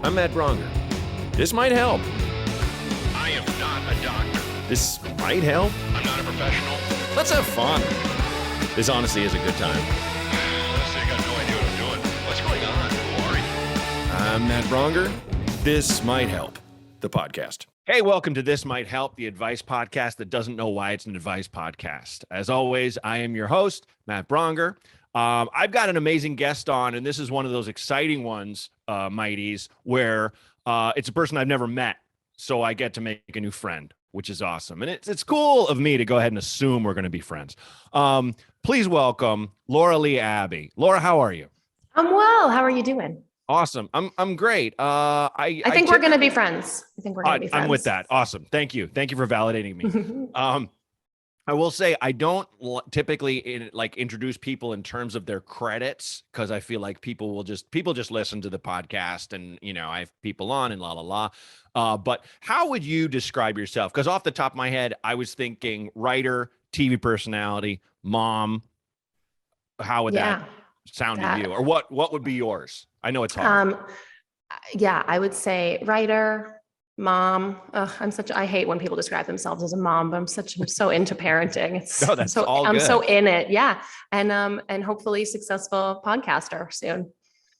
I'm Matt Braunger. This might help. I am not a doctor. This might help. I'm not a professional. Let's have fun. This honestly is a good time. Honestly, I got no idea what I'm doing. What's going on? Who are you? I'm Matt Braunger. This might help. The podcast. Hey, welcome to This Might Help, the advice podcast that doesn't know why it's an advice podcast. As always, I am your host, Matt Braunger. I've got an amazing guest on, and this is one of those exciting ones, Mighties, where it's a person I've never met, so I get to make a new friend, which is awesome. And it's cool of me to go ahead and assume we're going to be friends. Please welcome Leigh Abbey. Laura, how are you? I'm well. How are you doing? Awesome. I'm great. I think we're going to be friends. I think we're going to be friends. I'm with that. Awesome. Thank you. Thank you for validating me. I will say I don't typically introduce people in terms of their credits, because I feel like people just listen to the podcast and, I have people on and la. But how would you describe yourself? Because off the top of my head, I was thinking writer, TV personality, mom. How would that sound to you? Or what would be yours? I know it's hard. I would say writer, mom. I hate when people describe themselves as a mom, but I'm so into parenting. I'm so in it. Yeah. And hopefully successful podcaster soon.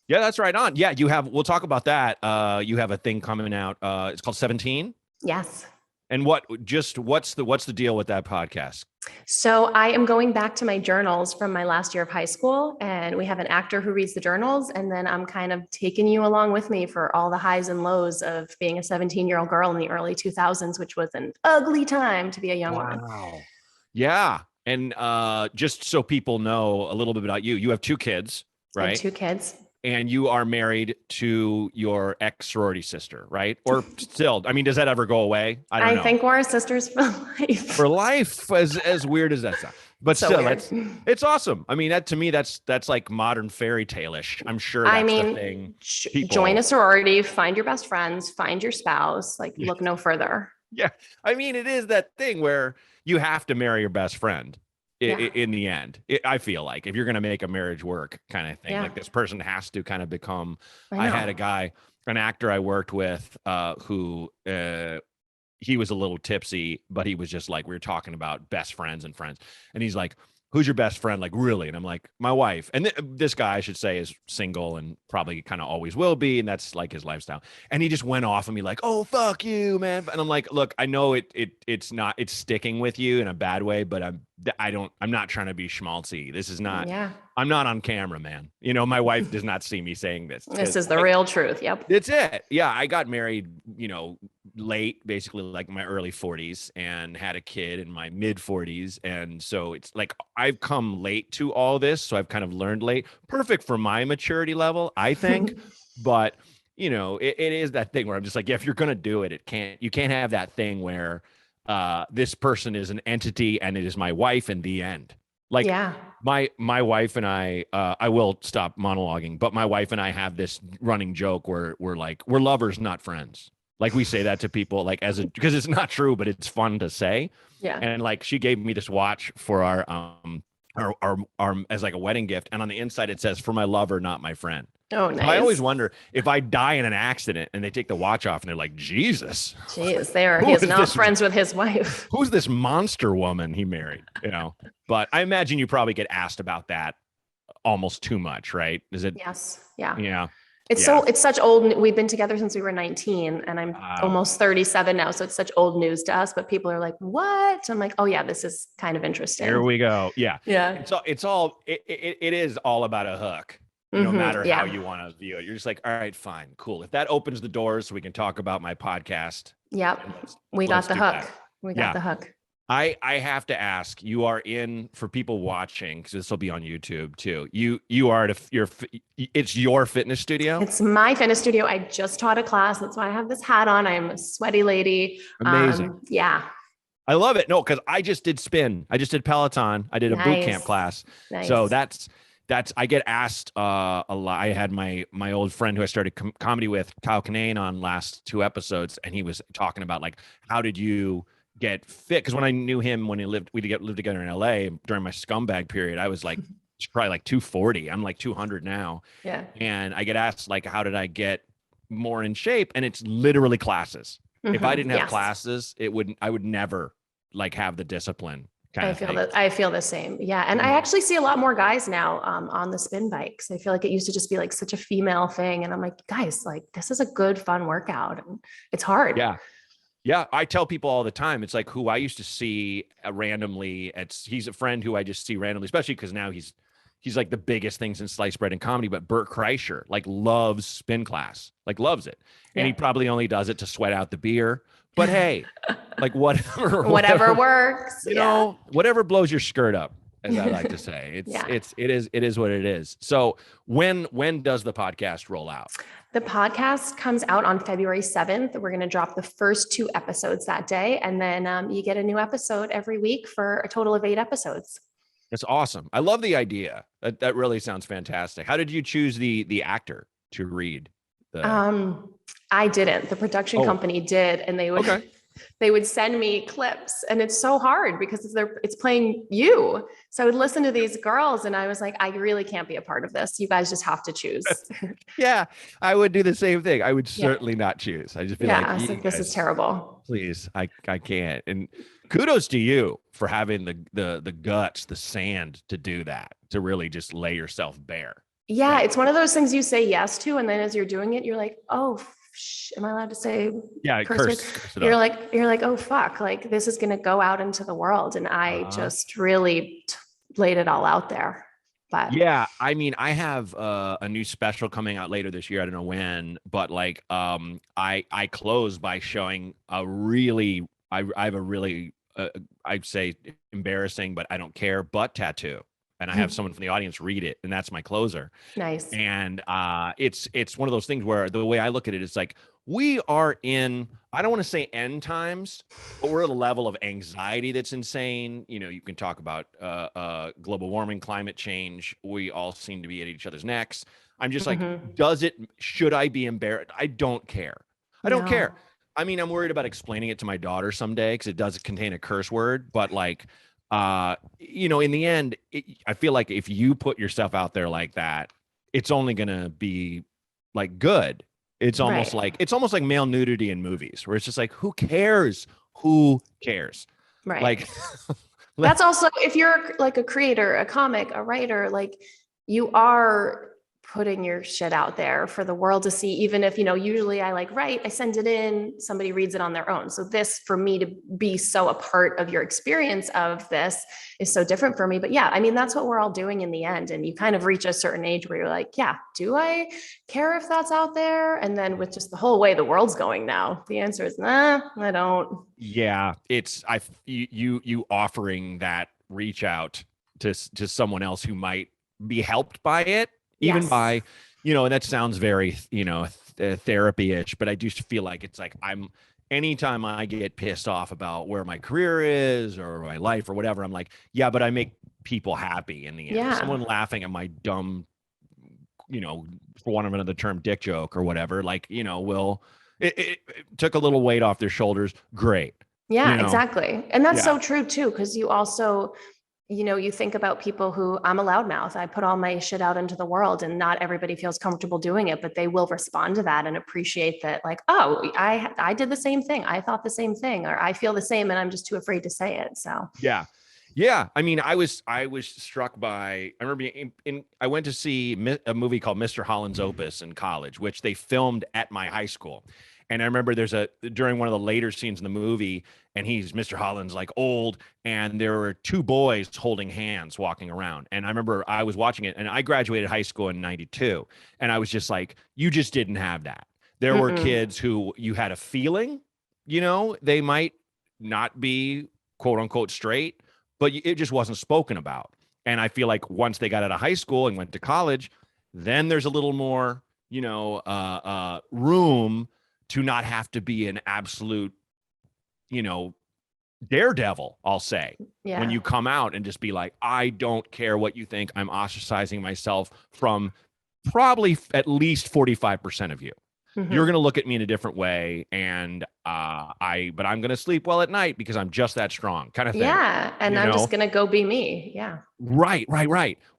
Yeah, that's right on. Yeah, we'll talk about that. You have a thing coming out. It's called 17. Yes. And what's the deal with that podcast? So I am going back to my journals from my last year of high school, and we have an actor who reads the journals, and then I'm kind of taking you along with me for all the highs and lows of being a 17-year-old girl in the early 2000s, which was an ugly time to be a young woman. Wow. Yeah. And just so people know a little bit about you, you have two kids, right? I have two kids. And you are married to your ex-sorority sister, right? Or still, does that ever go away? I don't know. I think we're sisters for life. For life, as weird as that sounds. But so still, it's awesome. To me, that's like modern fairy tale-ish. I'm sure that's the thing. Join a sorority, find your best friends, find your spouse, look no further. Yeah. It is that thing where you have to marry your best friend. In the end, I feel like if you're going to make a marriage work kind of thing, like this person has to kind of become, I had an actor I worked with who he was a little tipsy, but he was just like, we were talking about best friends and friends. And he's like, who's your best friend? Like, really? And I'm like, my wife. And this guy, I should say, is single and probably kind of always will be. And that's like his lifestyle. And he just went off on me like, oh, fuck you, man. And I'm like, look, I know it's sticking with you in a bad way, but I'm not trying to be schmaltzy. This is not, I'm not on camera, man. My wife does not see me saying this. This is the real truth. Yep. It's it. Yeah. I got married, late, basically like my early 40s, and had a kid in my mid 40s. And so it's like, I've come late to all this. So I've kind of learned late. Perfect for my maturity level, I think. But, it is that thing where I'm just like, if you're going to do it, you can't have that thing where this person is an entity and it is my wife in the end. Like my wife and I will stop monologuing, but my wife and I have this running joke where we're lovers, not friends. Like we say that to people, because it's not true, but it's fun to say. Yeah. And she gave me this watch for our as like a wedding gift, and on the inside it says, "For my lover, not my friend." Oh, nice. So I always wonder if I die in an accident and they take the watch off and they're like, Jesus. Jeez, he is not friends with his wife. Who's this monster woman he married? But I imagine you probably get asked about that almost too much, right? Is it? Yes. Yeah. Yeah. It's such old. We've been together since we were 19, and I'm almost 37 now. So it's such old news to us, but people are like, what? I'm like, oh yeah, this is kind of interesting. Here we go. Yeah. Yeah. It is all about a hook. No matter how you want to view it. You're just like, all right, fine, cool. If that opens the doors so we can talk about my podcast. Yep. We got the hook. We got the hook. I have to ask, you are in, for people watching, because this will be on YouTube too. You are it's your fitness studio? It's my fitness studio. I just taught a class. That's why I have this hat on. I'm a sweaty lady. Amazing. Yeah. I love it. No, because I just did spin. I just did Peloton. I did a boot camp class. Nice. So that's I get asked a lot. I had my old friend who I started comedy with, Kyle Kinane, on last 2 episodes, and he was talking about how did you get fit? Because when I knew him, when we lived together in LA during my scumbag period, I was probably 240. I'm 200 now. Yeah. And I get asked how did I get more in shape, and it's literally classes. If I didn't have Yes. classes, I would never like have the discipline kind of thing. I feel the same. Yeah. And I actually see a lot more guys now on the spin bikes. I feel like it used to just be like such a female thing. And I'm like, guys, like this is a good, fun workout. And it's hard. Yeah. Yeah. I tell people all the time, it's like who I used to see randomly he's a friend who I just see randomly, especially because now he's like the biggest things in sliced bread and comedy, but Bert Kreischer like loves spin class, like loves it. And he probably only does it to sweat out the beer. But hey, like whatever works, you know, whatever blows your skirt up, as I like to say. It is what it is. So when does the podcast roll out? The podcast comes out on February 7th. We're going to drop the first 2 episodes that day. And then you get a new episode every week for a total of 8 episodes. That's awesome. I love the idea. That really sounds fantastic. How did you choose the actor to read? I didn't. The production company did, and they would send me clips, and it's so hard because it's playing you. So I would listen to these girls, and I was like, I really can't be a part of this. You guys just have to choose. Yeah, I would do the same thing. I would certainly not choose. I just be like, so this is terrible. Please, I can't. And kudos to you for having the guts, the sand to do that, to really just lay yourself bare. Yeah, it's one of those things you say yes to, and then as you're doing it, you're like, oh, am I allowed to say? Yeah, curse you're like, oh fuck, like this is gonna go out into the world, and I just really laid it all out there. But yeah, I mean, I have a new special coming out later this year. I don't know when, but like, I close by showing I have a really I'd say embarrassing, but I don't care, butt tattoo. And I have someone from the audience read it, and that's my closer. Nice. And it's one of those things where the way I look at it, it's like we are in, I don't want to say end times, but we're at a level of anxiety that's insane. You know, you can talk about global warming, climate change. We all seem to be at each other's necks. I'm just like, should I be embarrassed? I don't care. I don't care. I mean, I'm worried about explaining it to my daughter someday because it does contain a curse word, but like, you know, in the end, I feel like if you put yourself out there like that, it's only going to be like good. It's almost like male nudity in movies where it's just like, who cares? Who cares? Right. Like that's also, if you're like a creator, a comic, a writer, like you are putting your shit out there for the world to see, even if, you know, usually I like write, I send it in, somebody reads it on their own. So this, for me to be so a part of your experience of this is so different for me. But yeah, I mean, that's what we're all doing in the end. And you kind of reach a certain age where you're like, yeah, do I care if that's out there? And then with just the whole way the world's going now, the answer is, nah, I don't. Yeah. It's, you offering that reach out to someone else who might be helped by it. Even by, you know, and that sounds very, you know, therapy-ish, but I do feel like it's like anytime I get pissed off about where my career is or my life or whatever, I'm like, yeah, but I make people happy in the end. Yeah. Someone laughing at my dumb, you know, for want of another term, dick joke or whatever, like, you know, it took a little weight off their shoulders. Great. Yeah, you know? Exactly. And that's so true too, because you also, you know, you think about people who, I'm a loudmouth. I put all my shit out into the world and not everybody feels comfortable doing it, but they will respond to that and appreciate that. Like, oh, I did the same thing. I thought the same thing, or I feel the same and I'm just too afraid to say it. So, yeah. Yeah. I mean, I was struck by, I remember I went to see a movie called Mr. Holland's Opus in college, which they filmed at my high school. And I remember during one of the later scenes in the movie, and Mr. Holland's like old, and there were 2 boys holding hands walking around. And I remember I was watching it, and I graduated high school in 92. And I was just like, you just didn't have that. There were kids who you had a feeling, you know, they might not be quote unquote straight, but it just wasn't spoken about. And I feel like once they got out of high school and went to college, then there's a little more, you know, room to not have to be an absolute, you know, daredevil, I'll say, when you come out and just be like, I don't care what you think. I'm ostracizing myself from probably at least 45% of you. You're going to look at me in a different way. And but I'm going to sleep well at night because I'm just that strong kind of thing. Yeah. And I'm just going to go be me. Yeah. Right.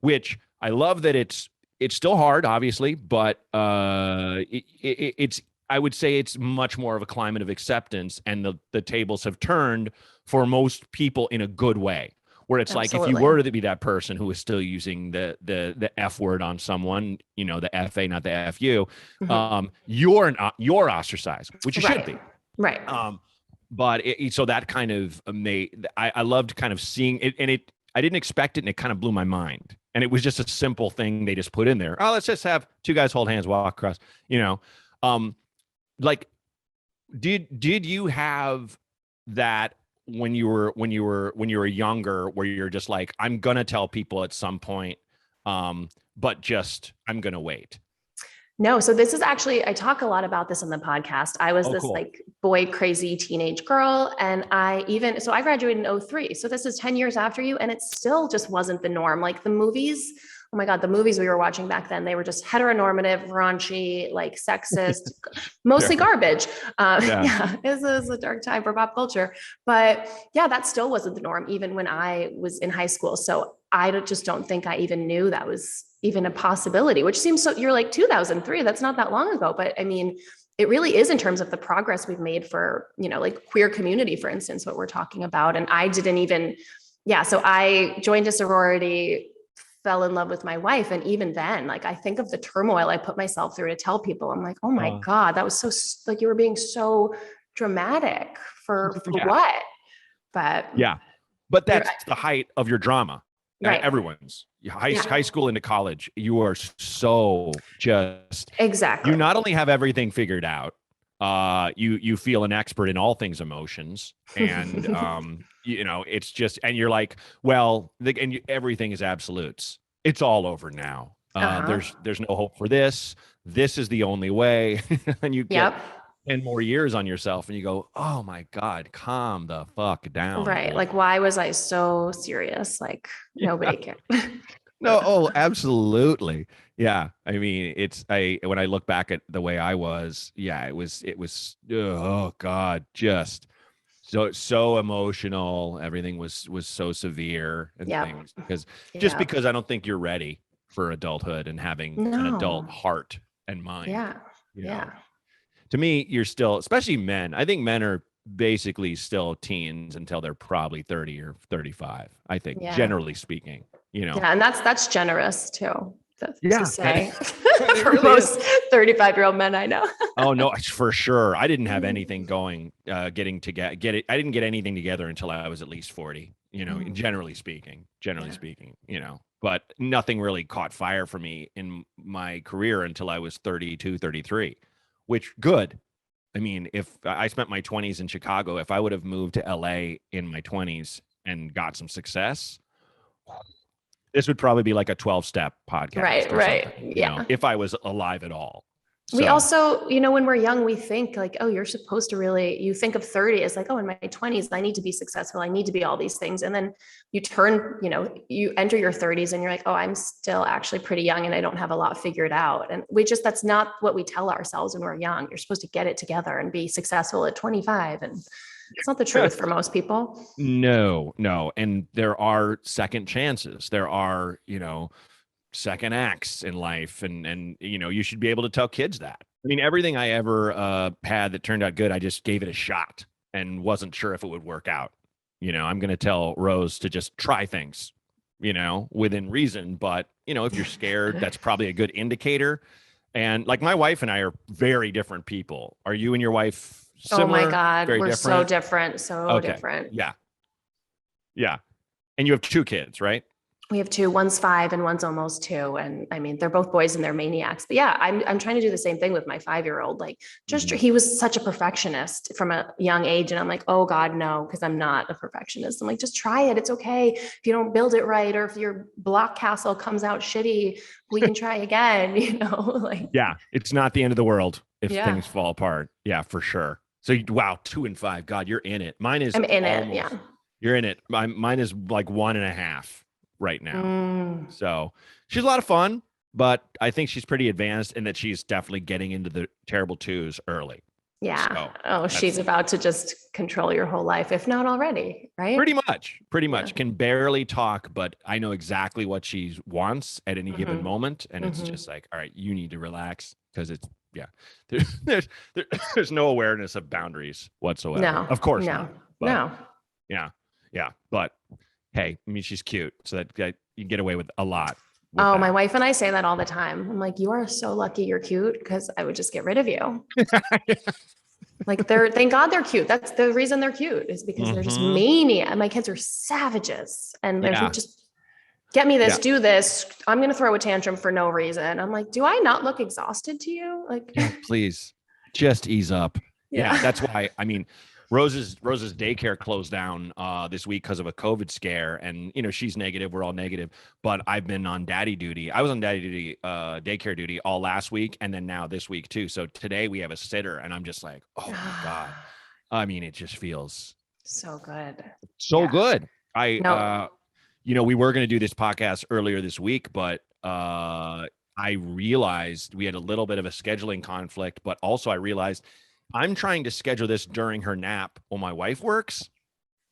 Which I love that it's it's still hard, obviously, but it's, I would say it's much more of a climate of acceptance, and the tables have turned for most people in a good way. Where it's like, if you Absolutely. were to be that person who is still using the F word on someone, the FA, not the FU, Mhm. you're ostracized, which you should be. Right. Right. But so that kind of made, I loved kind of seeing it, and I didn't expect it, and it kind of blew my mind. And it was just a simple thing they just put in there. Oh, let's just have two guys hold hands, walk across. Um, like, did you have that when you were younger, where you're just like, I'm gonna tell people at some point, but just I'm gonna wait. No, so this is actually, I talk a lot about this on the podcast. I was Oh, this cool. like boy crazy teenage girl. And so I graduated in '03. So this is 10 years after you. And it still just wasn't the norm. Like the movies, oh my God, the movies we were watching back then, they were just heteronormative, raunchy, like sexist, mostly Sure. garbage. Yeah. Yeah, this is a dark time for pop culture. But yeah, that still wasn't the norm, even when I was in high school. So just don't think I even knew that was even a possibility, which seems so, you're like 2003, that's not that long ago. But I mean, it really is in terms of the progress we've made for, like queer community, for instance, what we're talking about. And I didn't even, yeah. So I joined a sorority, fell in love with my wife. And even then, like, I think of the turmoil I put myself through to tell people, I'm like, oh my Uh, God, that was so, like, you were being so dramatic for yeah. what? But Yeah. But you're that's the height of your drama. right. Everyone's high Yeah, school into college. You are so just, you exactly. not only have everything figured out, you feel an expert in all things emotions, and it's just, and you're like, well, everything is absolutes. It's all over now. Uh-huh. There's no hope for this. This is the only way. And you get Yep. 10 more years on yourself, and you go, oh my God, calm the fuck down, Right. boy. Like, why was I so serious? Like, nobody cared. No, oh, absolutely. Yeah. I mean, when I look back at the way I was, yeah, it was, oh God, just so emotional. Everything was so severe and Yep. things, Yep. because I don't think you're ready for adulthood and having an adult No. heart and mind. Yeah. You know, Yeah. to me, you're still, especially men. I think men are basically still teens until they're probably 30 or 35. I think, Yeah. generally speaking, you know. Yeah. And that's generous too, to Yeah, say it for really is. most 35-year-old men I know. Oh no, for sure. I didn't have anything going, getting to get it. I didn't get anything together until I was at least 40, Mm. generally Yeah. speaking, but nothing really caught fire for me in my career until I was 32, 33, which good. I mean, if I spent my 20s in Chicago, if I would have moved to LA in my 20s and got some success, this would probably be like a 12-step podcast Right. or Right. something, Yeah. if I was alive at all. We So, also, when we're young, we think like, oh, you're supposed to really, you think of 30 as like, oh, in my 20s, I need to be successful. I need to be all these things. And then you enter your 30s and you're like, oh, I'm still actually pretty young and I don't have a lot figured out. And that's not what we tell ourselves when we're young. You're supposed to get it together and be successful at 25. And it's not the truth for most people. no, no. And there are second chances. There are, second acts in life. And you should be able to tell kids that. I mean, everything I ever had that turned out good, I just gave it a shot and wasn't sure if it would work out. I'm going to tell Rose to just try things, within reason. But, if you're scared, that's probably a good indicator. And like, my wife and I are very different people. Are you and your wife Oh my similar? God. Very We're so different? different. So Okay. different. Yeah. Yeah. And you have two kids, right? We have two, one's 5 and one's almost 2. And I mean, they're both boys and they're maniacs, but yeah, I'm trying to do the same thing with my 5-year-old. Like Mhm. he was such a perfectionist from a young age. And I'm like, oh God, no, because I'm not a perfectionist. I'm like, just try it. It's okay. If you don't build it right, or if your block castle comes out shitty, we can try again, like, Yeah. It's not the end of the world if yeah, things fall apart. Yeah, for sure. So, wow, 2 and 5. God, you're in it. Mine is I'm in it. Yeah. almost, you're in it. Mine is like 1.5 right now. Mm, So she's a lot of fun, but I think she's pretty advanced, and that she's definitely getting into the terrible twos early. Yeah. So Oh, she's about to just control your whole life, if not already, right? pretty Yeah. much can barely talk, but I know exactly what she wants at any given Mhm. moment. And it's Mhm. just like, all right, you need to relax because it's, yeah, there's, there's no awareness of boundaries whatsoever. No, Of course no, not. But no. yeah, yeah. But hey, I mean, she's cute. So that you can get away with a lot with Oh, my that. wife and I say that all the time. I'm like, you are so lucky you're cute because I would just get rid of you. Like thank God they're cute. That's the reason they're cute is because they're just Mhm. mania. My kids are savages and they're Yeah. just get me this, Yeah. do this. I'm going to throw a tantrum for no reason. I'm like, do I not look exhausted to you? Like, Yeah. Please just ease up. Yeah. yeah. That's why, I mean, Rose's daycare closed down this week because of a COVID scare. And, you know, she's negative. We're all negative. But I've been on daddy duty. I was on daddy duty, daycare duty all last week. And then now this week, too. So today we have a sitter. And I'm just like, oh my God. I mean, it just feels So good. so Yeah. good. I No. you know, we were going to do this podcast earlier this week, but I realized we had a little bit of a scheduling conflict, but also I realized I'm trying to schedule this during her nap while my wife works.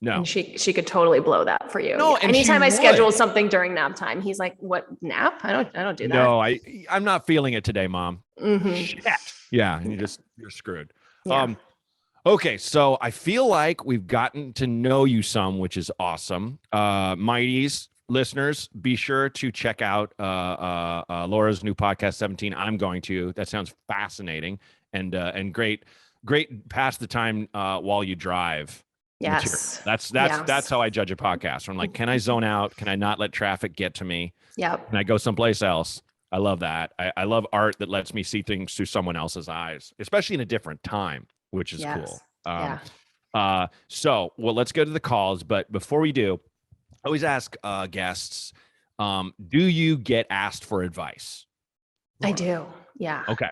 And No. she could totally blow that for you. No, Yeah. and she Anytime I schedule would. something during nap time, he's like, "What nap? I don't do that." No, I'm not feeling it today, Mom. Mm-hmm. Shit. Yeah, Yeah. you're screwed. Yeah. Okay, so I feel like we've gotten to know you some, which is awesome. Mighties listeners, be sure to check out Laura's new podcast, 17. I'm going to. That sounds fascinating and great. Pass the time while you drive material. Yes. That's Yes. how I judge a podcast. I'm like, can I zone out? Can I not let traffic get to me? Can I Yep. go someplace else? I love that. I love art that lets me see things through someone else's eyes, especially in a different time, which is Yes. cool. Yeah. So well, let's go to the calls. But before we do, I always ask guests, do you get asked for advice? I Laura? do. Yeah. Okay.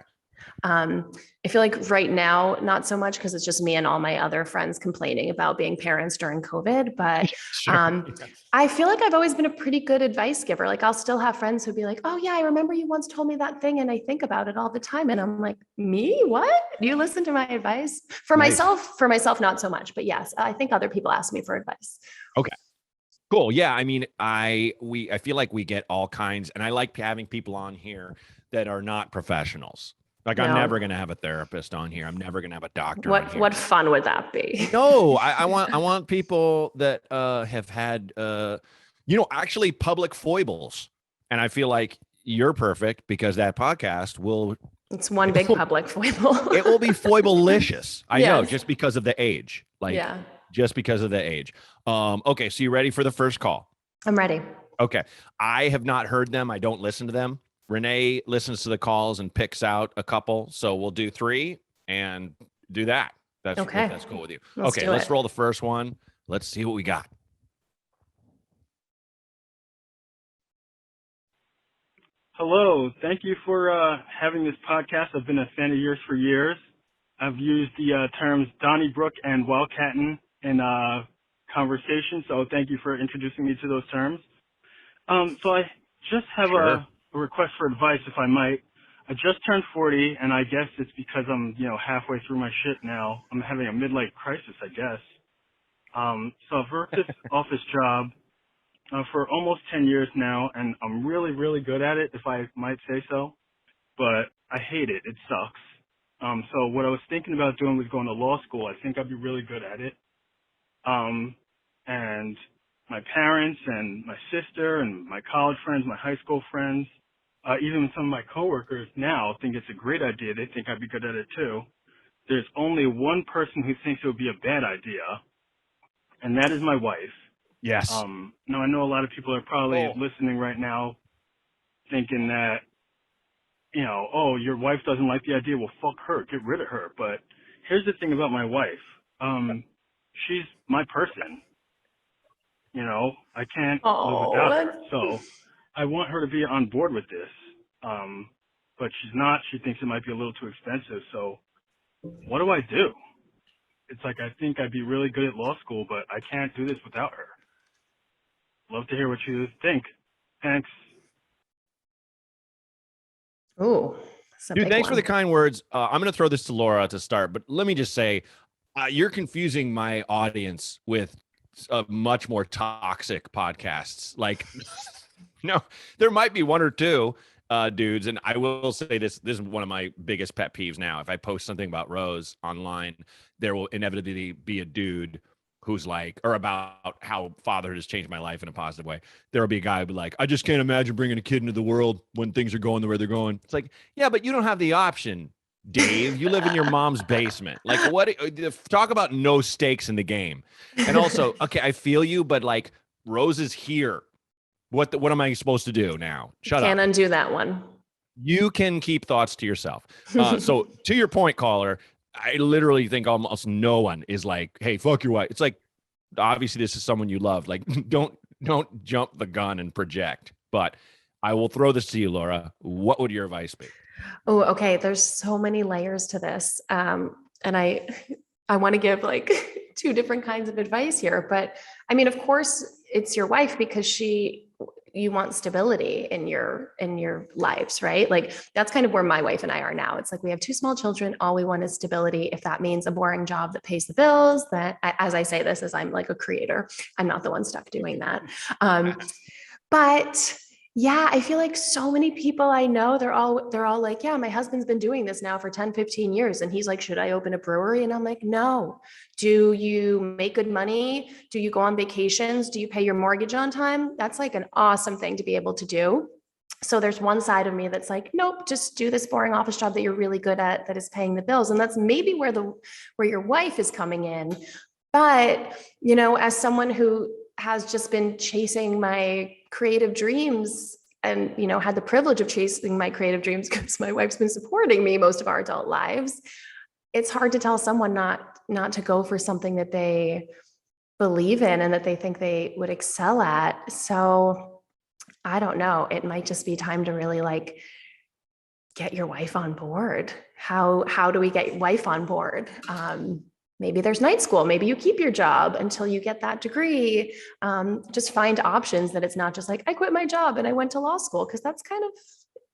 I feel like right now, not so much because it's just me and all my other friends complaining about being parents during COVID. But Sure. I feel like I've always been a pretty good advice giver. Like I'll still have friends who'd be like, "Oh yeah, I remember you once told me that thing, and I think about it all the time." And I'm like, "Me? What? Do you listen to my advice?" Nice. For myself, not so much. But yes, I think other people ask me for advice. Okay. Cool. Yeah. I mean, I feel like we get all kinds, and I like having people on here that are not professionals. Like I'm No, never going to have a therapist on here. I'm never going to have a doctor on what here. fun would that be? No, I want people that have had actually public foibles. And I feel like you're perfect because that podcast will It's one it big will, public foible. it will be foible-licious. I know, Yes. just because of the age. Like Yeah. just because of the age. Okay, so you ready for the first call? I'm ready. Okay. I have not heard them. I don't listen to them. Renee listens to the calls and picks out a couple. So we'll do three and do that. That's if Okay. that's cool with you. Let's Okay, do let's it. roll the first one. Let's see what we got. Hello. Thank you for having this podcast. I've been a fan of yours for years. I've used the terms Donnybrook and Wildcatting in conversation, so thank you for introducing me to those terms. So I just have Sure. a request for advice, if I might. I just turned 40, and I guess it's because I'm, halfway through my shit now. I'm having a midlife crisis, I guess. So I've worked this office job for almost 10 years now, and I'm really, really good at it, if I might say so. But I hate it. It sucks. So what I was thinking about doing was going to law school. I think I'd be really good at it. And my parents and my sister and my college friends, my high school friends, even some of my coworkers now think it's a great idea. They think I'd be good at it too. There's only one person who thinks it would be a bad idea, and that is my wife. Yes. Now I know a lot of people are probably Oh. listening right now thinking that, oh, your wife doesn't like the idea. Well, fuck her. Get rid of her. But here's the thing about my wife. She's my person. I can't live Oh, without her. So I want her to be on board with this. But she's not. She thinks it might be a little too expensive. So what do I do? It's like I think I'd be really good at law school, but I can't do this without her. Love to hear what you think. Thanks. ooh, It's a Dude, big thanks for the one. kind words. I'm going to throw this to Laura to start, but let me just say, you're confusing my audience with much more toxic podcasts. Like, no, there might be one or two dudes, and I will say this: this is one of my biggest pet peeves now. If I post something about Rose online, there will inevitably be a dude who's like, or about how fatherhood has changed my life in a positive way. There will be a guy who'll be like, I just can't imagine bringing a kid into the world when things are going the way they're going. It's like, yeah, but you don't have the option, Dave. You live in your mom's basement. Like, what? Talk about no stakes in the game. And also, okay, I feel you, but like, Rose is here. What am I supposed to do now? Shut Can't up. undo that one. You can keep thoughts to yourself. So to your point, caller, I literally think almost no one is like, hey, fuck your wife. It's like, obviously this is someone you love. Like, don't jump the gun and project. But I will throw this to you, Laura. What would your advice be? Oh, okay. There's so many layers to this. And I want to give like two different kinds of advice here. But I mean, of course, it's your wife because you want stability in your lives, right? Like that's kind of where my wife and I are now. It's like we have two small children. All we want is stability. If that means a boring job that pays the bills, as I say this, as I'm like a creator, I'm not the one stuck doing that. But yeah, I feel like so many people I know, they're all like, yeah, my husband's been doing this now for 10, 15 years. And he's like, should I open a brewery? And I'm like, no. Do you make good money? Do you go on vacations? Do you pay your mortgage on time? That's like an awesome thing to be able to do. So there's one side of me that's like, nope, just do this boring office job that you're really good at, that is paying the bills. And that's maybe where your wife is coming in. But, as someone who has just been chasing my creative dreams and, had the privilege of chasing my creative dreams because my wife's been supporting me most of our adult lives, it's hard to tell someone not to go for something that they believe in and that they think they would excel at. So I don't know. It might just be time to really like get your wife on board. How do we get wife on board? Maybe there's night school. Maybe you keep your job until you get that degree. Just find options that it's not just like, I quit my job and I went to law school, because that's kind of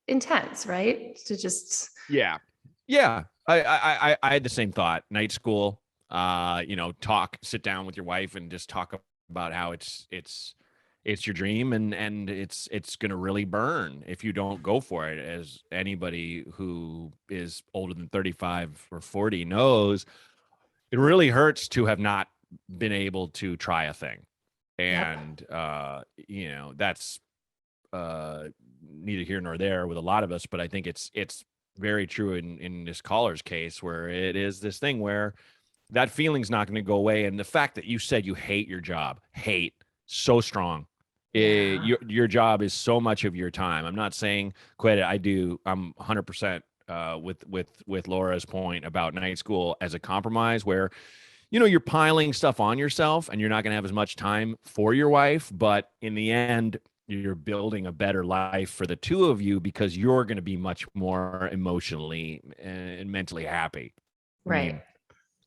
intense, right? To just. Yeah. Yeah. I had the same thought. Night school, sit down with your wife and just talk about how it's your dream, and it's going to really burn if you don't go for it. As anybody who is older than 35 or 40 knows, it really hurts to have not been able to try a thing. And, that's neither here nor there with a lot of us, but I think it's very true in this caller's case, where it is this thing where that feeling's not going to go away. And the fact that you said you hate your job, so strong. Yeah. Your job is so much of your time. I'm not saying quit it. I'm 100% with Laura's point about night school as a compromise, where you're piling stuff on yourself and you're not going to have as much time for your wife, but in the end you're building a better life for the two of you, because you're going to be much more emotionally and mentally happy. Right. I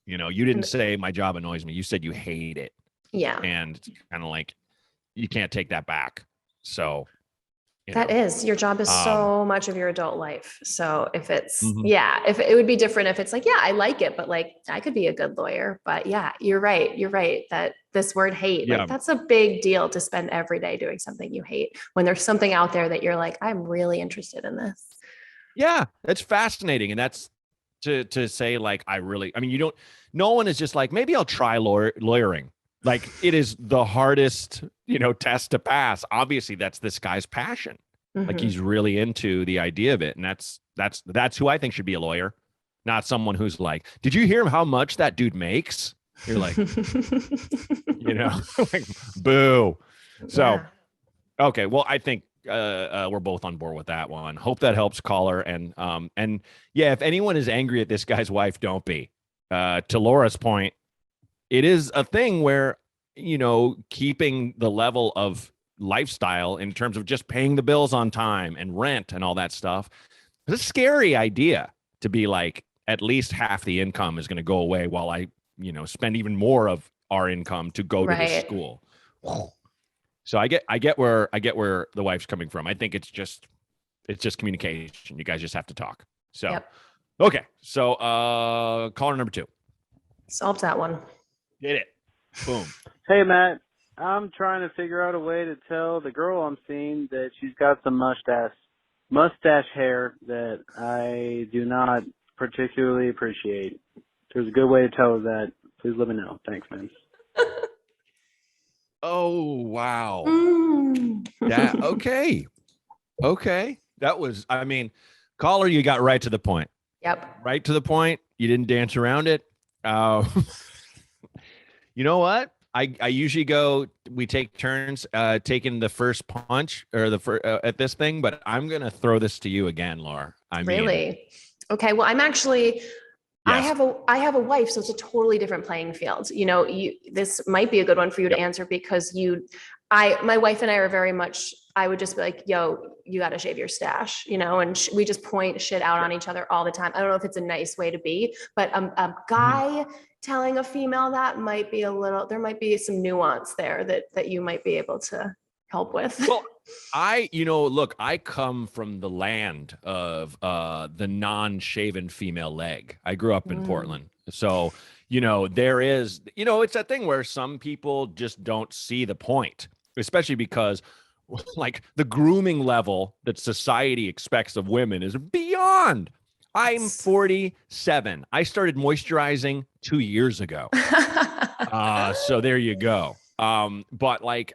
mean, you didn't say my job annoys me. You said you hate it. Yeah. And it's kind of like, you can't take that back. So That is, your job is Um, so much of your adult life. So if it's, mhm. yeah, if it would be different if it's like, yeah, I like it, but like I could be a good lawyer. But yeah, you're right. You're right that this word hate, Yeah. like that's a big deal to spend every day doing something you hate when there's something out there that you're like, I'm really interested in this. Yeah, that's fascinating. And that's to say, like, no one is just like, maybe I'll try lawyering. Like, it is the hardest, test to pass. Obviously, that's this guy's passion. Like, Mhm. he's really into the idea of it. And that's who I think should be a lawyer, not someone who's like, did you hear how much that dude makes? You're like, like, boo. So, Yeah. okay, well, I think we're both on board with that one. Hope that helps, caller. And yeah, if anyone is angry at this guy's wife, don't be. To Laura's point, it is a thing where keeping the level of lifestyle in terms of just paying the bills on time and rent and all that stuff. It's a scary idea to be like, at least half the income is going to go away while I spend even more of our income to go to this Right. school. So I get where the wife's coming from. I think it's just communication. You guys just have to talk. So, Yep. okay. So, caller number 2. Solved that one. Did it. Boom. Hey, Matt. I'm trying to figure out a way to tell the girl I'm seeing that she's got some mustache hair that I do not particularly appreciate. If there's a good way to tell her that, please let me know. Thanks, man. Oh, wow. Mm. Okay. That was, I mean, caller, you got right to the point. Yep. Right to the point. You didn't dance around it. You know what? I usually we take turns taking the first punch or at this thing, but I'm going to throw this to you again, Laura. I mean, Really? Okay. Well, I'm actually, I yes. have a wife, so it's a totally different playing field. You know, this might be a good one for you to answer because my wife and I are very much, I would just be like, yo, you got to shave your stash, you know, and we just point shit out on each other all the time. I don't know if it's a nice way to be, but a guy telling a female that might be there might be some nuance there that you might be able to help with. Well, look, I come from the land of the non-shaven female leg. I grew up in Portland. So, there is, it's that thing where some people just don't see the point, especially because like the grooming level that society expects of women is beyond. I'm 47. I started moisturizing 2 years ago. So there you go. But like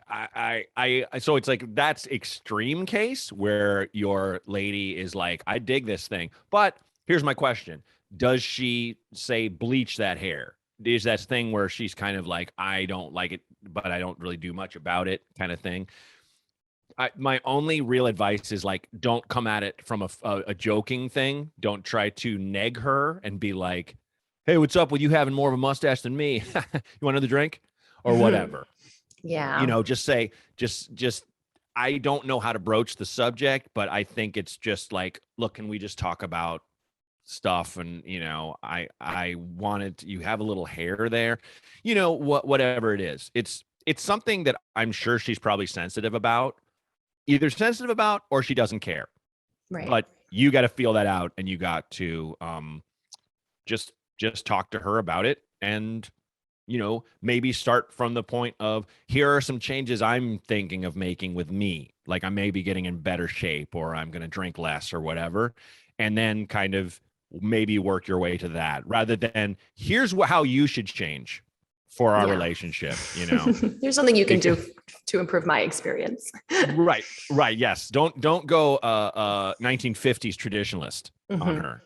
so it's like that's extreme case where your lady is like, I dig this thing. But here's my question. Does she say bleach that hair? Is that thing where she's kind of like, I don't like it, but I don't really do much about it kind of thing? My only real advice is like, don't come at it from a joking thing. Don't try to neg her and be like, hey, what's up with you having more of a mustache than me? You want another drink or whatever? Yeah. Just say, I don't know how to broach the subject, but I think it's just like, look, can we just talk about stuff? And, I wanted you have a little hair there, whatever it is. It's something that I'm sure she's probably either sensitive about or she doesn't care. Right. But you got to feel that out and you got to just talk to her about it and maybe start from the point of, here are some changes I'm thinking of making with me. Like I may be getting in better shape or I'm going to drink less or whatever. And then kind of maybe work your way to that rather than here's how you should change for our relationship, There's something you can do to improve my experience. Right. Yes. Don't go 1950s traditionalist on her.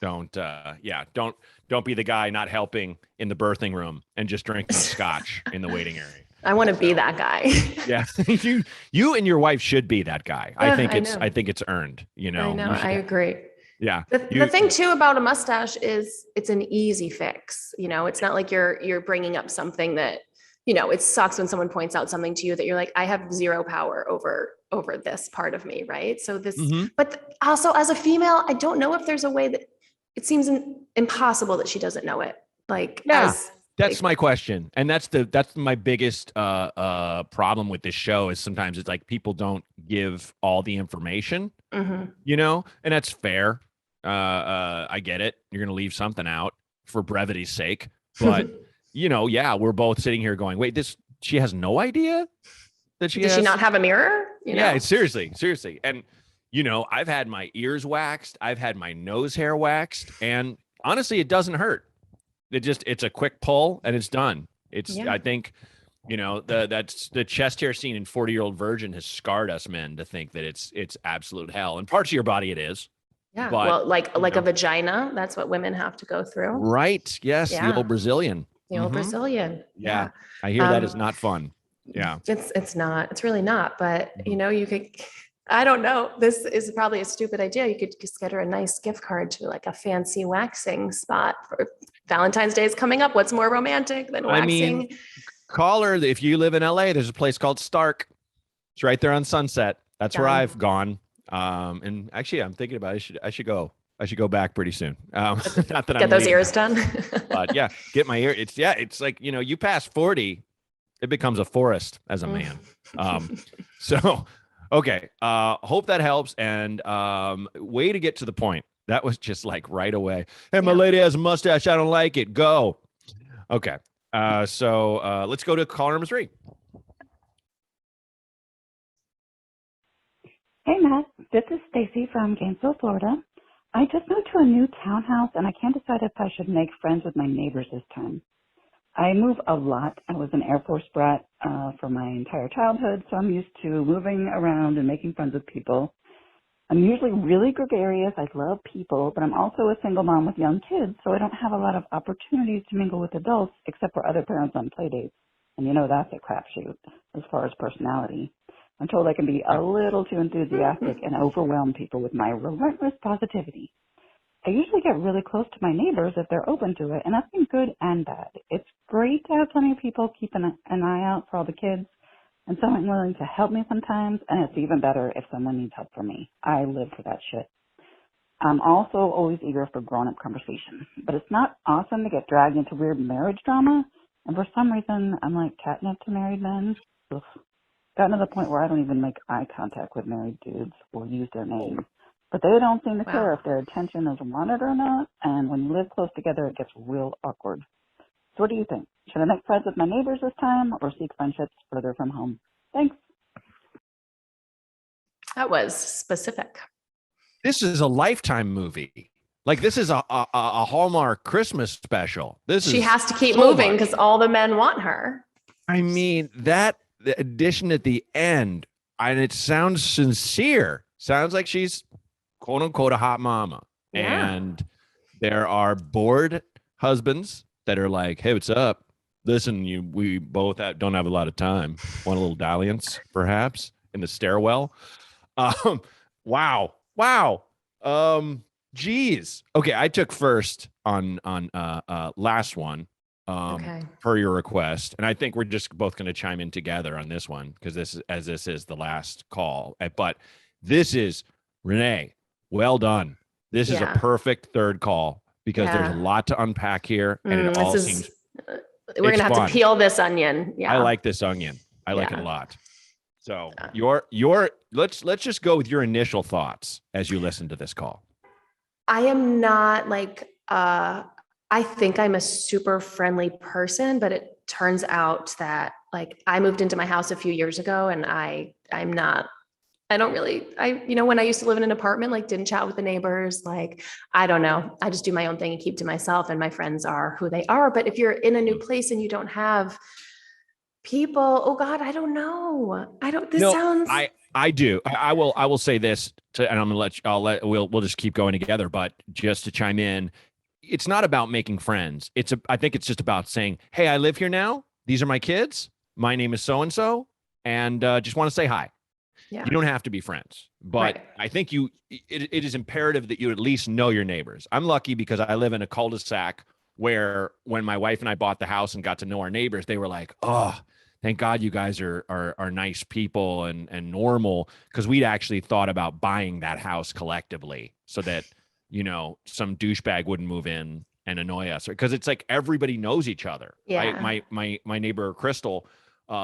Don't be the guy not helping in the birthing room and just drinking scotch in the waiting area. I want to be that guy. Yeah. You and your wife should be that guy. I think it's earned, I know. I agree. Yeah. The thing too about a mustache is it's an easy fix. It's not like you're bringing up something that, it sucks when someone points out something to you that you're like, I have zero power over this part of me. Right. So but also as a female, I don't know if there's a way that it seems impossible that she doesn't know it. Like, that's my question. And that's my biggest problem with this show is sometimes it's like people don't give all the information, and that's fair. I get it. You're going to leave something out for brevity's sake, but we're both sitting here going, wait, she has no idea that Does she not have a mirror? Yeah, seriously. And, I've had my ears waxed. I've had my nose hair waxed. And honestly, it doesn't hurt. It's a quick pull and it's done. I think, that's the chest hair scene in 40-Year-Old Virgin has scarred us men to think that it's absolute hell. And parts of your body it is. Yeah. But, well, like a vagina, that's what women have to go through. Right. Yes. Yeah. The old Brazilian. Brazilian. Yeah. I hear that is not fun. Yeah. It's not. It's really not. But, you could, I don't know. This is probably a stupid idea. You could just get her a nice gift card to like a fancy waxing spot for Valentine's Day is coming up. What's more romantic than waxing? Call her. If you live in LA, there's a place called Stark. It's right there on Sunset. That's where I've gone. And actually I'm thinking about it. I should go back pretty soon. Not that get those ears done. But yeah, get my ear. It's like, you pass 40, it becomes a forest as a man. So, okay. Hope that helps. And way to get to the point. That was just like right away. Hey, my Yeah. lady has a mustache. I don't like it. Go. Okay. So let's go to caller number 3. Hey, Matt. This is Stacy from Gainesville, Florida. I just moved to a new townhouse, and I can't decide if I should make friends with my neighbors this time. I move a lot. I was an Air Force brat for my entire childhood, so I'm used to moving around and making friends with people. I'm usually really gregarious. I love people, but I'm also a single mom with young kids, so I don't have a lot of opportunities to mingle with adults except for other parents on play dates. And you know that's a crapshoot as far as personality. I'm told I can be a little too enthusiastic and overwhelm people with my relentless positivity. I usually get really close to my neighbors if they're open to it, and that's been good and bad. It's great to have plenty of people keeping an eye out for all the kids, and someone willing to help me sometimes, and it's even better if someone needs help from me. I live for that shit. I'm also always eager for grown-up conversation, but it's not awesome to get dragged into weird marriage drama, and for some reason, I'm like catnip to married men. Ugh. Gotten to the point where I don't even make eye contact with married dudes or use their name. But they don't seem to care Wow. if their attention is wanted or not, and when you live close together, it gets real awkward. So what do you think? Should I make friends with my neighbors this time or seek friendships further from home? Thanks. That was specific. This is a Lifetime movie. Like this is a Hallmark Christmas special. She has to keep so moving much. because all the men want her. I mean, that the addition at the end, and it sounds sincere. Sounds like she's quote unquote a hot mama. Yeah. And there are bored husbands that are like, hey, what's up? Listen, we both don't have a lot of time. Want a little dalliance, perhaps, in the stairwell? Wow. Geez. Okay, I took first on last one. Okay. Per your request, and I think we're just both going to chime in together on this one because this is the last call. But this is Renee. Well done. This is a Yeah. perfect third call because there's a Yeah. lot to unpack here, and it all seems. We're it's gonna have fun. to peel this onion. Yeah. I like this onion. I like it a Yeah. lot. So Yeah. your let's just go with your initial thoughts as you listen to this call. I am not like I think I'm a super friendly person, but it turns out that like I moved into my house a few years ago and I'm not I don't really when I used to live in an apartment, like didn't chat with the neighbors, like I don't know. I just do my own thing and keep to myself and my friends are who they are. But if you're in a new place and you don't have people, oh God, I don't know. Sounds I do. I will say this and I'm gonna we'll just keep going together, but just to chime in, it's not about making friends. I think it's just about saying, hey, I live here now. These are my kids. My name is so-and-so, and just want to say hi. yeah. You don't have to be friends, but Right. I think it is imperative that you at least know your neighbors. I'm lucky because I live in a cul-de-sac where when my wife and I bought the house and got to know our neighbors, they were like, oh, thank God you guys are nice people and normal, because we'd actually thought about buying that house collectively so that, some douchebag wouldn't move in and annoy us, because it's like everybody knows each other. Yeah. My neighbor Crystal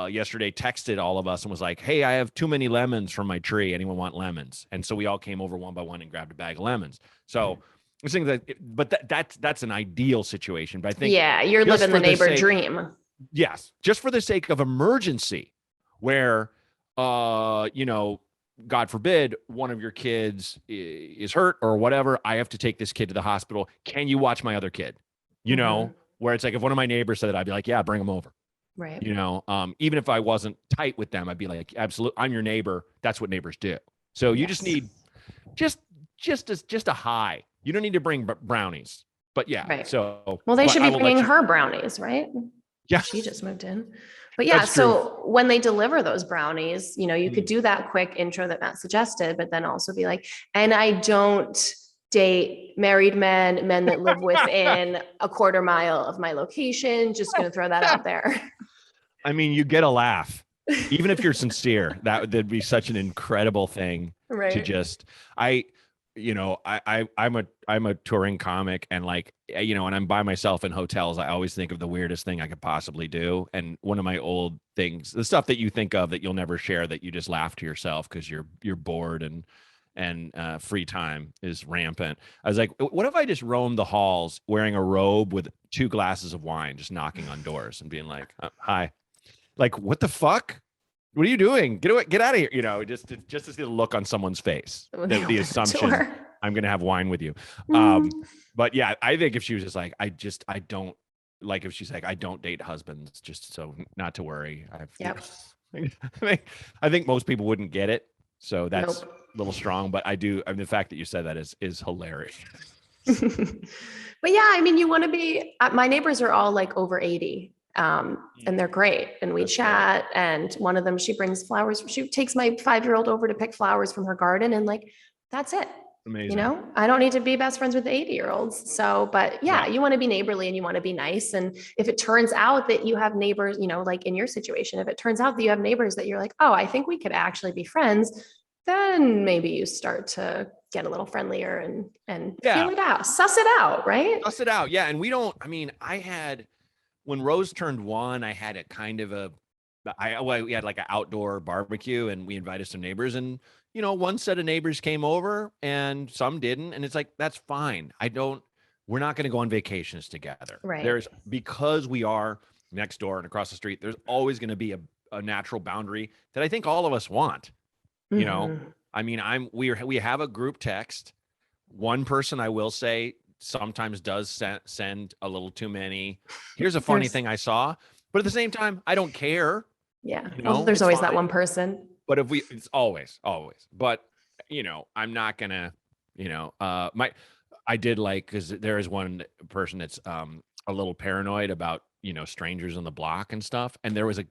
yesterday texted all of us and was like, hey, I have too many lemons from my tree. Anyone want lemons? And so we all came over one by one and grabbed a bag of lemons. So I was thinking that's an ideal situation. But I think yeah, you're just living the for the neighbor sake- dream. yes, just for the sake of emergency, where God forbid one of your kids is hurt or whatever, I have to take this kid to the hospital. Can you watch my other kid? Mhm. Where it's like if one of my neighbors said that, I'd be like, yeah, bring him over. Right. Even if I wasn't tight with them, I'd be like, absolutely, I'm your neighbor. That's what neighbors do. So you just Yes. need just a high. You don't need to bring brownies, but yeah. Right. So Well, they but should I be will let bringing you- her brownies, right? Yeah. She just moved in. But yeah, That's true. so when they deliver those brownies, you could do that quick intro that Matt suggested, but then also be like, and I don't date married men that live within a quarter mile of my location. Just going to throw that out there. I mean, you get a laugh, even if you're sincere. That'd be such an incredible thing to Right. just. I'm a touring comic, and when I'm by myself in hotels, I always think of the weirdest thing I could possibly do. And one of my old things, the stuff that you think of that you'll never share, that you just laugh to yourself because you're bored and and free time is rampant. I was like, what if I just roamed the halls wearing a robe with 2 glasses of wine, just knocking on doors and being like, hi, like, what the fuck? What are you doing? Get away, get out of here. You know, just to see the look on someone's face, When they the open the assumption door. I'm going to have wine with you. Mm. But yeah, I think if she was just like, I don't like, if she's like, I don't date husbands, just so not to worry. Yep. I think most people wouldn't get it. So that's Nope. a little strong, but I mean, the fact that you said that is hilarious. But yeah, I mean, you want to be, my neighbors are all like over 80. And they're great. And we That's chat. And one of them, she brings flowers. She takes my 5-year-old over to pick flowers from her garden. And like, that's it. Amazing. You know, I don't need to be best friends with the 80-year-olds. So, but yeah, Right. you want to be neighborly and you want to be nice. And if it turns out that you have neighbors, you know, like in your situation, if it turns out that you have neighbors that you're like, oh, I think we could actually be friends, then maybe you start to get a little friendlier and Yeah. feel it out, suss it out, right? Suss it out. Yeah. And I mean, when Rose turned 1, I had a kind of we had like an outdoor barbecue and we invited some neighbors, and, you know, one set of neighbors came over and some didn't. And it's like, that's fine. We're not going to go on vacations together. Right. Because we are next door and across the street, there's always going to be a natural boundary that I think all of us want. You know, Mhm. I mean, we have a group text. One person, I will say, sometimes does send a little too many. Here's a funny thing I saw, but at the same time, I don't care. Yeah. You Well, know, there's it's always that fine. one person. But it's always, but, you know, I'm not gonna, you know, I did like, because there is one person that's a little paranoid about, you know, strangers on the block and stuff. And there was a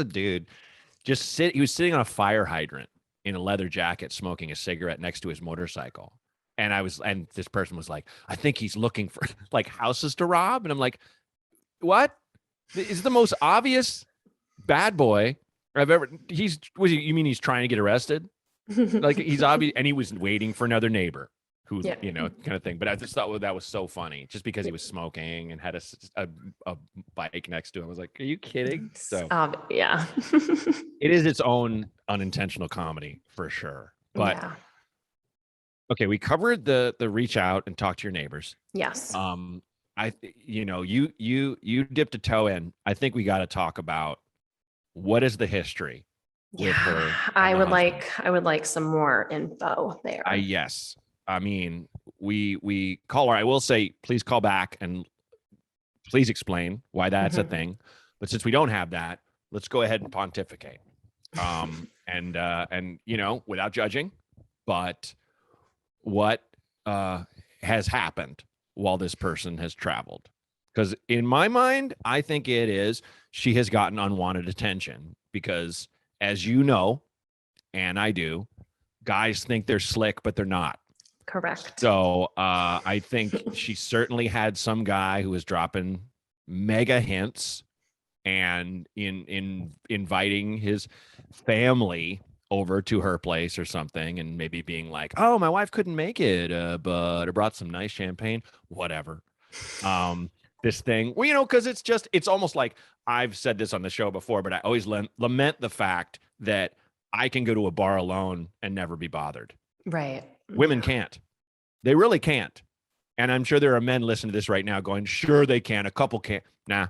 dude he was sitting on a fire hydrant in a leather jacket, smoking a cigarette next to his motorcycle. And this person was like, I think he's looking for like houses to rob. And I'm like, what? Is the most obvious bad boy I've ever. You mean he's trying to get arrested? Like, he's obvious, and he was waiting for another neighbor who, Yeah. you know, kind of thing. But I just thought that was so funny, just because he was smoking and had a bike next to him. I was like, are you kidding? So Yeah. it is its own unintentional comedy for sure. But yeah. okay, we covered the reach out and talk to your neighbors. Yes. You dipped a toe in. I think we got to talk about what is the history with her. Yeah. and I the would husband. I would like some more info there. Yes. I mean, we call her. I will say, please call back and please explain why that's a Mhm. thing. But since we don't have that, let's go ahead and pontificate. And you know, without judging, but what has happened while this person has traveled? Because in my mind, I think she has gotten unwanted attention because, as you know, and I do, guys think they're slick, but they're not. Correct. So I think she certainly had some guy who was dropping mega hints and in inviting his family over to her place or something, and maybe being like, oh, my wife couldn't make it, but I brought some nice champagne, whatever. This thing, well, you know, because it's almost like, I've said this on the show before, but I always lament the fact that I can go to a bar alone and never be bothered. Right. Women can't. They really can't. And I'm sure there are men listening to this right now going, sure they can. A couple can't. Nah,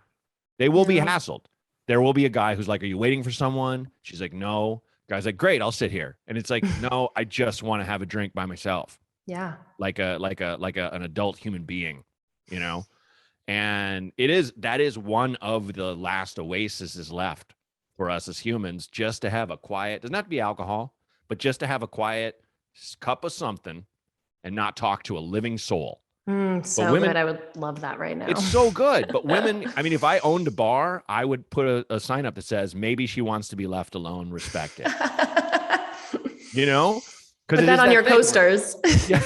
they will be No. hassled. There will be a guy who's like, are you waiting for someone? She's like, no. Guy's like, great, I'll sit here. And it's like, no, I just want to have a drink by myself, Yeah. like an adult human being, you know? And that is one of the last oases left for us as humans, just to have a quiet, doesn't have to be alcohol, but just to have a quiet cup of something and not talk to a living soul. So women- good. I would love that right now. It's so good. But women, I mean, if I owned a bar, I would put a sign up that says, maybe she wants to be left alone, respected. You know? Put that on your posters. Yeah.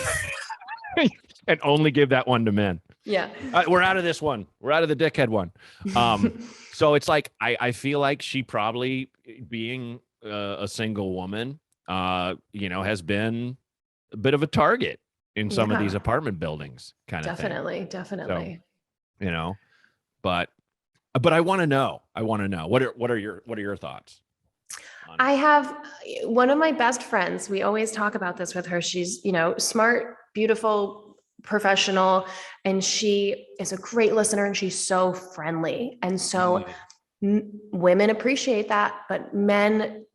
And only give that one to men. Yeah. We're out of this one. We're out of the dickhead one. So it's like, I feel like she probably, being a single woman, you know, has been a bit of a target in some of Yeah. these apartment buildings, kind of thing. Definitely. You know, but I want to know. What are your thoughts? I have one of my best friends. We always talk about this with her. She's, smart, beautiful, professional, and she is a great listener and she's so friendly. And so women appreciate that, but men,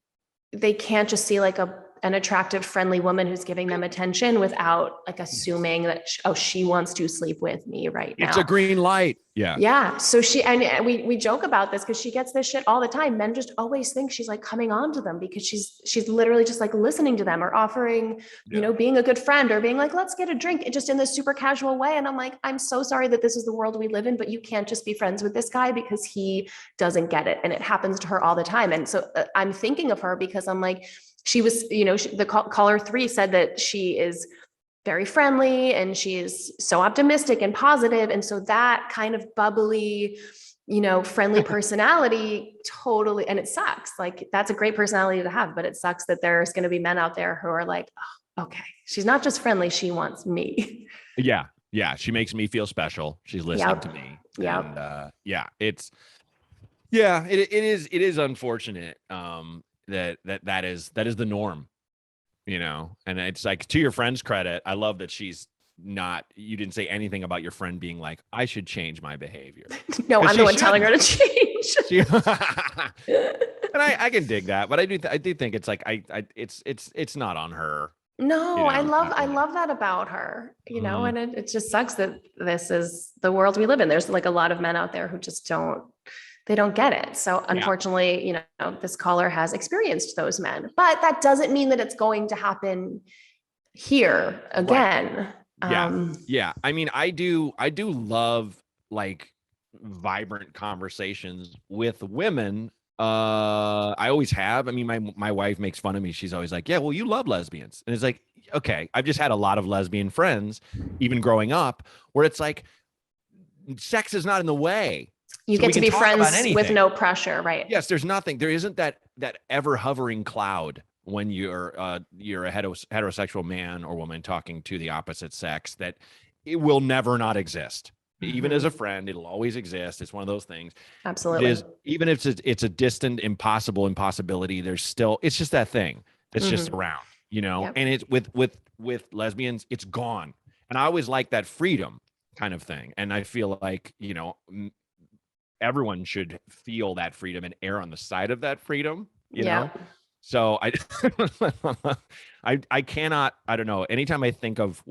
they can't just see like an attractive, friendly woman who's giving them attention without like assuming that, she wants to sleep with me right now. It's a green light. Yeah. Yeah. So and we joke about this because she gets this shit all the time. Men just always think she's like coming on to them because she's literally just like listening to them or offering, being a good friend or being like, let's get a drink just in this super casual way. And I'm like, I'm so sorry that this is the world we live in, but you can't just be friends with this guy because he doesn't get it. And it happens to her all the time. And so I'm thinking of her because I'm like, she was, the caller 3 said that she is very friendly and she is so optimistic and positive. And so that kind of bubbly, friendly personality totally, and it sucks. Like that's a great personality to have, but it sucks that there's going to be men out there who are like, oh, okay, she's not just friendly, she wants me. Yeah. Yeah. She makes me feel special. She's listening to me. Yeah. And it is unfortunate. That is the norm, and it's like, to your friend's credit, I love that you didn't say anything about your friend being like, I should change my behavior. No, I'm the one telling her to change. And I can dig that, but I do think it's like, it's not on her. No, I love that about her, and it just sucks that this is the world we live in. There's like a lot of men out there who just don't get it. So unfortunately, this caller has experienced those men, but that doesn't mean that it's going to happen here again. Right. Yeah. I mean, I do love like vibrant conversations with women. I always have. I mean, my wife makes fun of me. She's always like, yeah, well, you love lesbians. And it's like, okay, I've just had a lot of lesbian friends, even growing up, where it's like, sex is not in the way. You get to be friends with no pressure, right? Yes, there's nothing. There isn't that ever hovering cloud when you're a heterosexual man or woman talking to the opposite sex, that it will never not exist. Mm-hmm. Even as a friend, it'll always exist. It's one of those things. Absolutely. Even if it's a distant, impossibility, it's just that thing that's just around, Yep. And it's with lesbians, it's gone. And I always like that freedom kind of thing. And I feel like, everyone should feel that freedom and err on the side of that freedom, you know? So I cannot, I don't know. Anytime I think of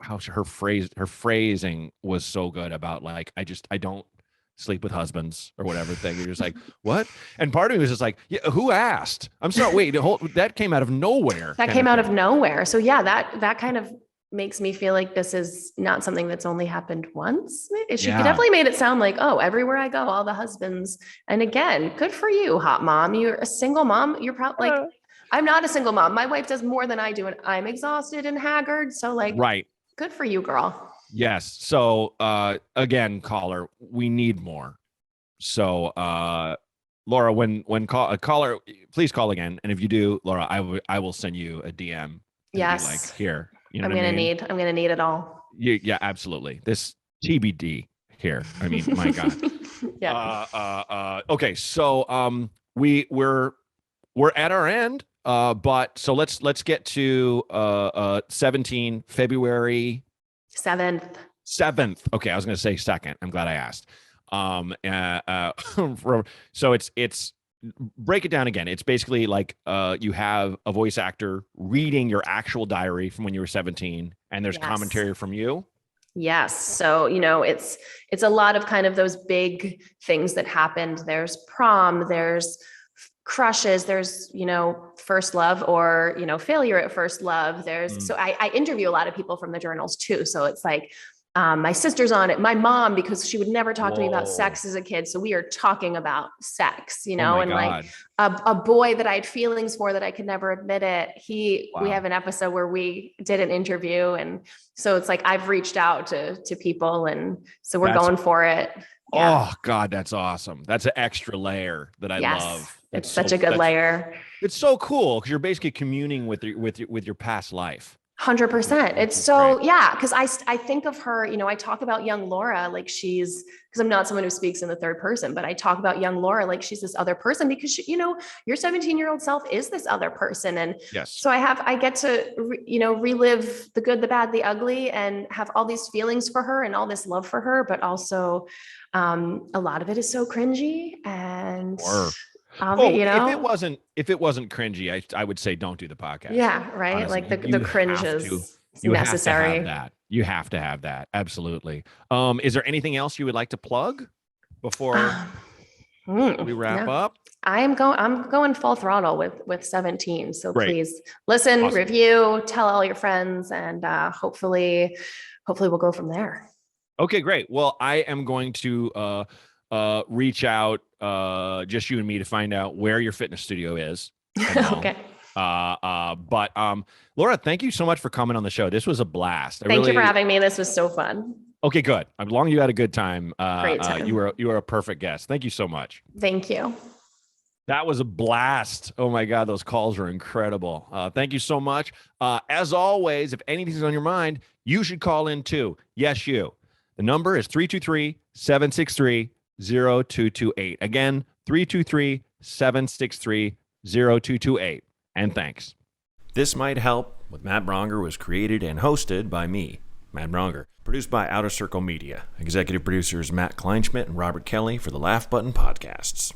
how her phrasing was so good about like, I don't sleep with husbands or whatever thing. You're just like, what? And part of me was just like, yeah, who asked? I'm sorry. Wait, that came out of nowhere. That came out of nowhere. So yeah, that kind of makes me feel like this is not something that's only happened once. She definitely made it sound like, oh, everywhere I go, all the husbands. And again, good for you, hot mom. You're a single mom. You're probably like, I'm not a single mom. My wife does more than I do, and I'm exhausted and haggard. So like, right. Good for you, girl. Yes. So again, caller, we need more. So Laura, when caller, please call again. And if you do, Laura, I will send you a DM. Yes. Like here. I'm gonna need it all. Yeah, absolutely. This TBD here. I mean, my God. Yeah. Okay, so we're at our end. But so let's get to 17 February 7th. Okay, I was gonna say 2nd. I'm glad I asked. So it's break it down again. It's basically like you have a voice actor reading your actual diary from when you were 17, and there's commentary from you. Yes. So, it's a lot of kind of those big things that happened. There's prom, there's crushes, there's, first love or, failure at first love. So I interview a lot of people from the journals too. So it's like, my sister's on it, my mom, because she would never talk to me about sex as a kid. So we are talking about sex, and God. Like a boy that I had feelings for that I could never admit it. We have an episode where we did an interview. And so it's like, I've reached out to people, and so we're going for it. Yeah. Oh God, that's awesome. That's an extra layer that I love. It's such a good layer. It's so cool because you're basically communing with your past life. 100%. It's Which is so, great. yeah, because I think of her, I talk about young Laura like she's, because I'm not someone who speaks in the third person, but I talk about young Laura like she's this other person because your 17-year-old self is this other person. And Yes. so I get to, relive the good, the bad, the ugly, and have all these feelings for her and all this love for her, but also a lot of it is so cringy and, Or obvi- you if it wasn't cringy, I would say don't do the podcast. yeah, right. Honestly, Like the you cringe have to. is You have to necessary. have that. You have to have that. Absolutely. Is there anything else you would like to plug before we wrap No. up? I'm going full throttle with 17. So Great. please listen, Awesome. review, tell all your friends, and hopefully we'll go from there. Okay, great. Well, I am going to reach out, just you and me, to find out where your fitness studio is. Okay. But Laura, thank you so much for coming on the show. This was a blast. Thank you for having me. This was so fun. Okay, good. As long as you had a good time, Great time. you were a perfect guest. Thank you so much. Thank you. That was a blast. Oh my God, those calls were incredible. Thank you so much. As always, if anything's on your mind, you should call in too. Yes, you. The number is 323-763-0228. Again, 323-763-0228. And thanks. This Might Help with Matt Braunger was created and hosted by me, Matt Braunger. Produced by Outer Circle Media. Executive producers Matt Kleinschmidt and Robert Kelly for the Laugh Button Podcasts.